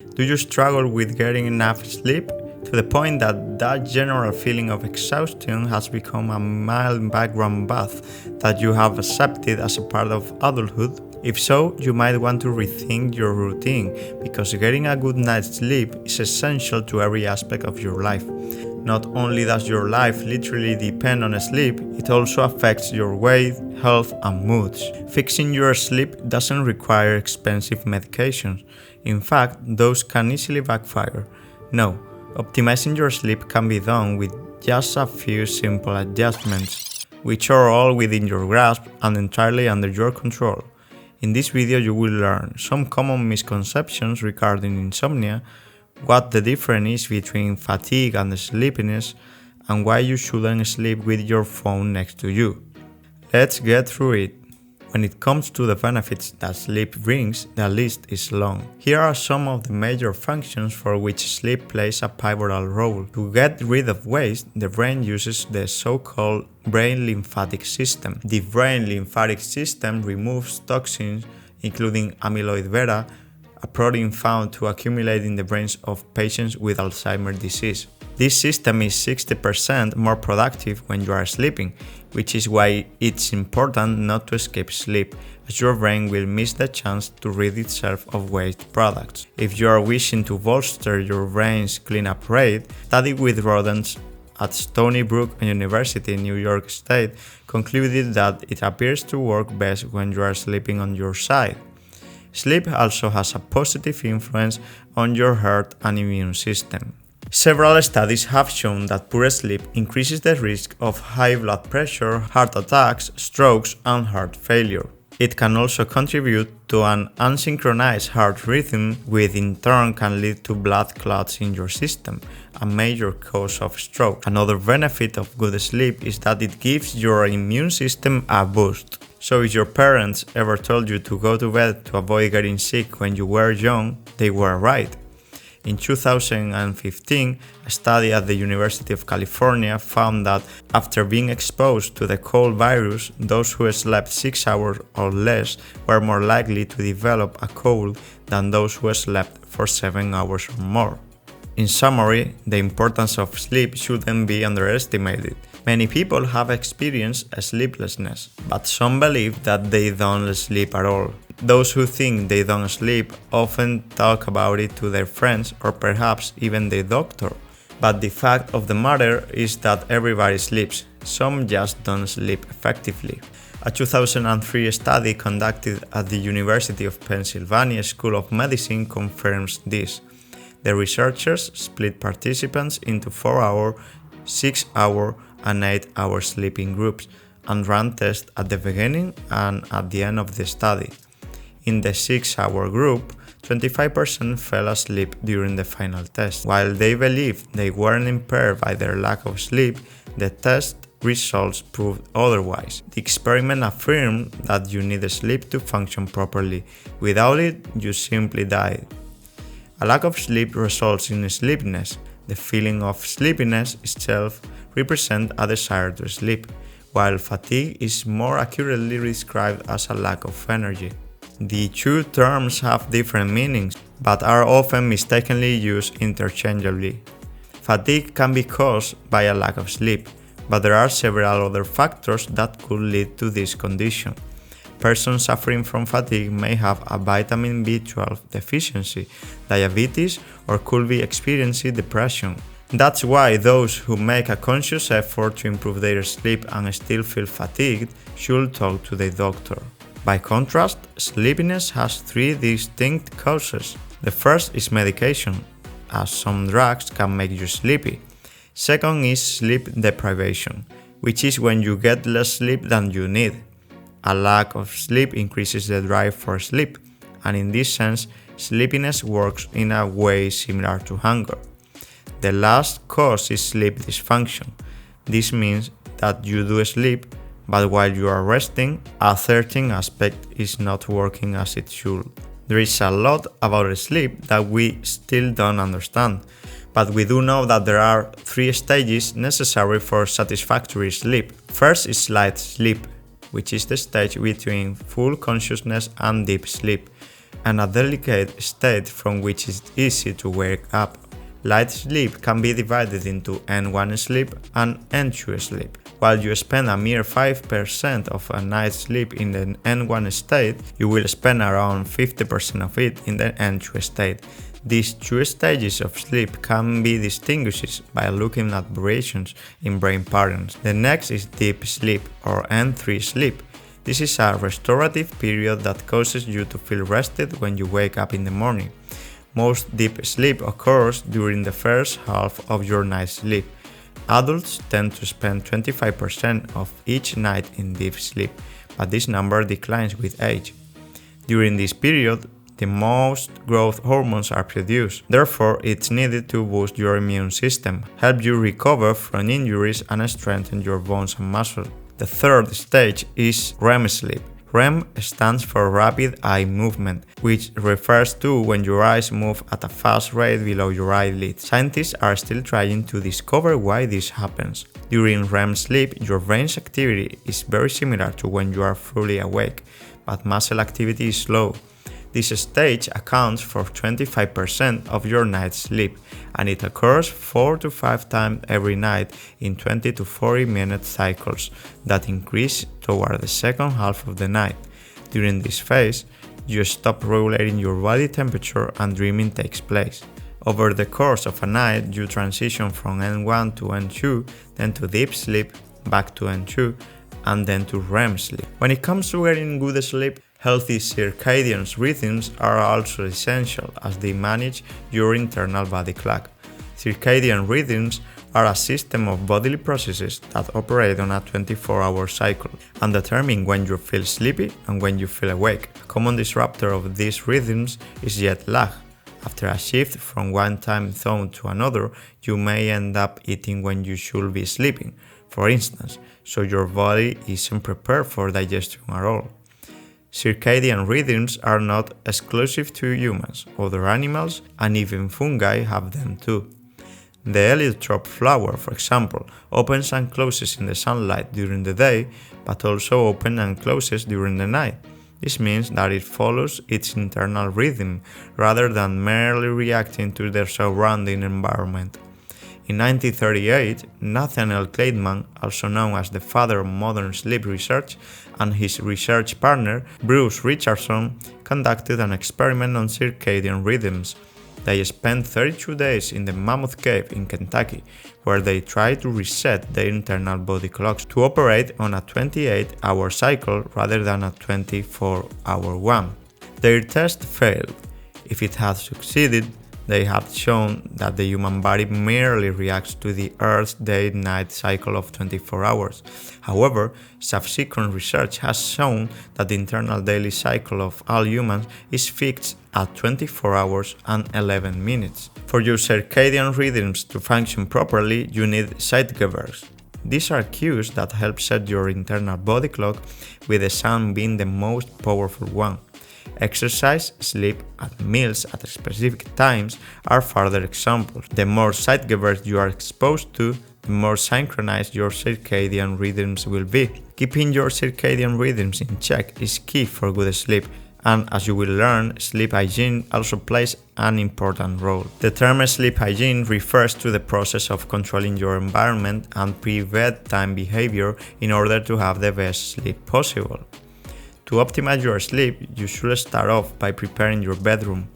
Do you struggle with getting enough sleep to the point that general feeling of exhaustion has become a mild background bath that you have accepted as a part of adulthood? If so, you might want to rethink your routine because getting a good night's sleep is essential to every aspect of your life. Not only does your life literally depend on sleep, it also affects your weight, health, and moods. Fixing your sleep doesn't require expensive medications. In fact, those can easily backfire. No, optimizing your sleep can be done with just a few simple adjustments, which are all within your grasp and entirely under your control. In this video you will learn some common misconceptions regarding insomnia, what the difference is between fatigue and sleepiness, and why you shouldn't sleep with your phone next to you. Let's get through it. When it comes to the benefits that sleep brings, the list is long. Here are some of the major functions for which sleep plays a pivotal role. To get rid of waste, the brain uses the so-called brain lymphatic system. The brain lymphatic system removes toxins, including amyloid beta, a protein found to accumulate in the brains of patients with Alzheimer's disease. This system is 60% more productive when you are sleeping, which is why it's important not to escape sleep, as your brain will miss the chance to rid itself of waste products. If you are wishing to bolster your brain's cleanup rate, study with rodents at Stony Brook University in New York State concluded that it appears to work best when you are sleeping on your side. Sleep also has a positive influence on your heart and immune system. Several studies have shown that poor sleep increases the risk of high blood pressure, heart attacks, strokes, and heart failure. It can also contribute to an unsynchronized heart rhythm, which in turn can lead to blood clots in your system, a major cause of stroke. Another benefit of good sleep is that it gives your immune system a boost. So if your parents ever told you to go to bed to avoid getting sick when you were young, they were right. In 2015, a study at the University of California found that after being exposed to the cold virus, those who slept 6 hours or less were more likely to develop a cold than those who slept for 7 hours or more. In summary, the importance of sleep shouldn't be underestimated. Many people have experienced sleeplessness, but some believe that they don't sleep at all. Those who think they don't sleep often talk about it to their friends or perhaps even their doctor. But the fact of the matter is that everybody sleeps, some just don't sleep effectively. A 2003 study conducted at the University of Pennsylvania School of Medicine confirms this. The researchers split participants into 4-hour, 6-hour, and 8-hour sleeping groups and ran tests at the beginning and at the end of the study. In the 6-hour group, 25% fell asleep during the final test. While they believed they weren't impaired by their lack of sleep, the test results proved otherwise. The experiment affirmed that you need sleep to function properly. Without it, you simply die. A lack of sleep results in sleepiness. The feeling of sleepiness itself represents a desire to sleep, while fatigue is more accurately described as a lack of energy. The two terms have different meanings, but are often mistakenly used interchangeably. Fatigue can be caused by a lack of sleep, but there are several other factors that could lead to this condition. Persons suffering from fatigue may have a vitamin B12 deficiency, diabetes, or could be experiencing depression. That's why those who make a conscious effort to improve their sleep and still feel fatigued should talk to their doctor. By contrast, sleepiness has 3 distinct causes. The first is medication, as some drugs can make you sleepy. Second is sleep deprivation, which is when you get less sleep than you need. A lack of sleep increases the drive for sleep, and in this sense, sleepiness works in a way similar to hunger. The last cause is sleep dysfunction. This means that you do sleep, but while you are resting, a certain aspect is not working as it should. There is a lot about sleep that we still don't understand, but we do know that there are 3 stages necessary for satisfactory sleep. First is light sleep, which is the stage between full consciousness and deep sleep. and a delicate state from which it's easy to wake up. Light sleep can be divided into N1 sleep and N2 sleep. While you spend a mere 5% of a night's sleep in the N1 state, you will spend around 50% of it in the N2 state. These two stages of sleep can be distinguished by looking at variations in brain patterns. The next is deep sleep, or N3 sleep. This is a restorative period that causes you to feel rested when you wake up in the morning. Most deep sleep occurs during the first half of your night's sleep. Adults tend to spend 25% of each night in deep sleep, but this number declines with age. During this period, the most growth hormones are produced. Therefore, it's needed to boost your immune system, help you recover from injuries, and strengthen your bones and muscle. The third stage is REM sleep. REM stands for rapid eye movement, which refers to when your eyes move at a fast rate below your eyelids. Scientists are still trying to discover why this happens. During REM sleep, your brain's activity is very similar to when you are fully awake, but muscle activity is slow. This stage accounts for 25% of your night's sleep, and it occurs 4 to 5 times every night in 20 to 40 minute cycles that increase toward the second half of the night. During this phase, you stop regulating your body temperature and dreaming takes place. Over the course of a night, you transition from N1 to N2, then to deep sleep, back to N2, and then to REM sleep. When it comes to getting good sleep, healthy circadian rhythms are also essential as they manage your internal body clock. Circadian rhythms are a system of bodily processes that operate on a 24-hour cycle and determine when you feel sleepy and when you feel awake. A common disruptor of these rhythms is jet lag. After a shift from one time zone to another, you may end up eating when you should be sleeping, for instance, so your body isn't prepared for digestion at all. Circadian rhythms are not exclusive to humans. Other animals and even fungi have them too. The heliotrope flower, for example, opens and closes in the sunlight during the day, but also opens and closes during the night. This means that it follows its internal rhythm rather than merely reacting to the surrounding environment. In 1938, Nathaniel Kleitman, also known as the father of modern sleep research, and his research partner, Bruce Richardson, conducted an experiment on circadian rhythms. They spent 32 days in the Mammoth Cave in Kentucky, where they tried to reset their internal body clocks to operate on a 28-hour cycle rather than a 24-hour one. Their test failed. If it had succeeded, they had shown that the human body merely reacts to the Earth's day-night cycle of 24 hours. However, subsequent research has shown that the internal daily cycle of all humans is fixed at 24 hours and 11 minutes. For your circadian rhythms to function properly, you need zeitgebers. These are cues that help set your internal body clock, with the sun being the most powerful one. Exercise, sleep, and meals at specific times are further examples. The more zeitgebers you are exposed to, the more synchronized your circadian rhythms will be. Keeping your circadian rhythms in check is key for good sleep, and as you will learn, sleep hygiene also plays an important role. The term sleep hygiene refers to the process of controlling your environment and pre-bedtime behavior in order to have the best sleep possible. To optimize your sleep, you should start off by preparing your bedroom.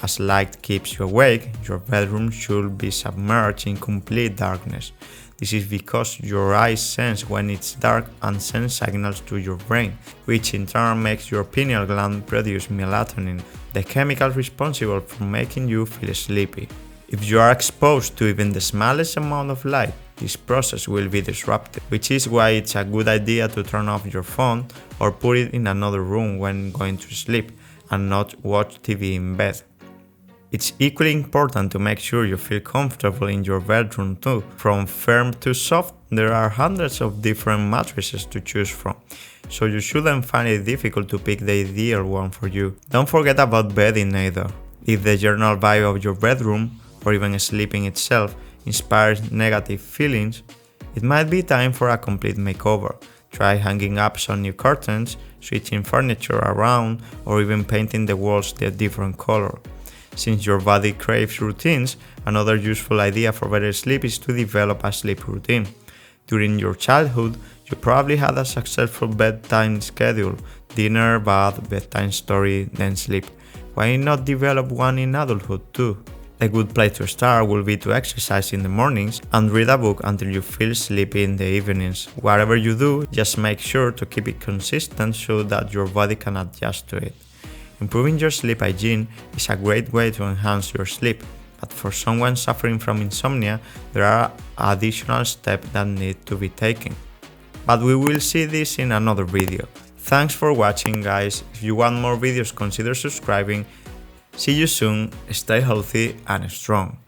As light keeps you awake, your bedroom should be submerged in complete darkness. This is because your eyes sense when it's dark and send signals to your brain, which in turn makes your pineal gland produce melatonin, the chemical responsible for making you feel sleepy. If you are exposed to even the smallest amount of light, this process will be disrupted, which is why it's a good idea to turn off your phone or put it in another room when going to sleep and not watch TV in bed. It's equally important to make sure you feel comfortable in your bedroom too. From firm to soft, there are hundreds of different mattresses to choose from, so you shouldn't find it difficult to pick the ideal one for you. Don't forget about bedding either. If the general vibe of your bedroom, or even sleeping itself, inspires negative feelings, it might be time for a complete makeover. Try hanging up some new curtains, switching furniture around, or even painting the walls a different color. Since your body craves routines, another useful idea for better sleep is to develop a sleep routine. During your childhood, you probably had a successful bedtime schedule: dinner, bath, bedtime story, then sleep. Why not develop one in adulthood too? A good place to start will be to exercise in the mornings and read a book until you feel sleepy in the evenings. Whatever you do, just make sure to keep it consistent so that your body can adjust to it. Improving your sleep hygiene is a great way to enhance your sleep, but for someone suffering from insomnia, there are additional steps that need to be taken. But we will see this in another video. Thanks for watching, guys. If you want more videos, consider subscribing. See you soon, stay healthy and strong.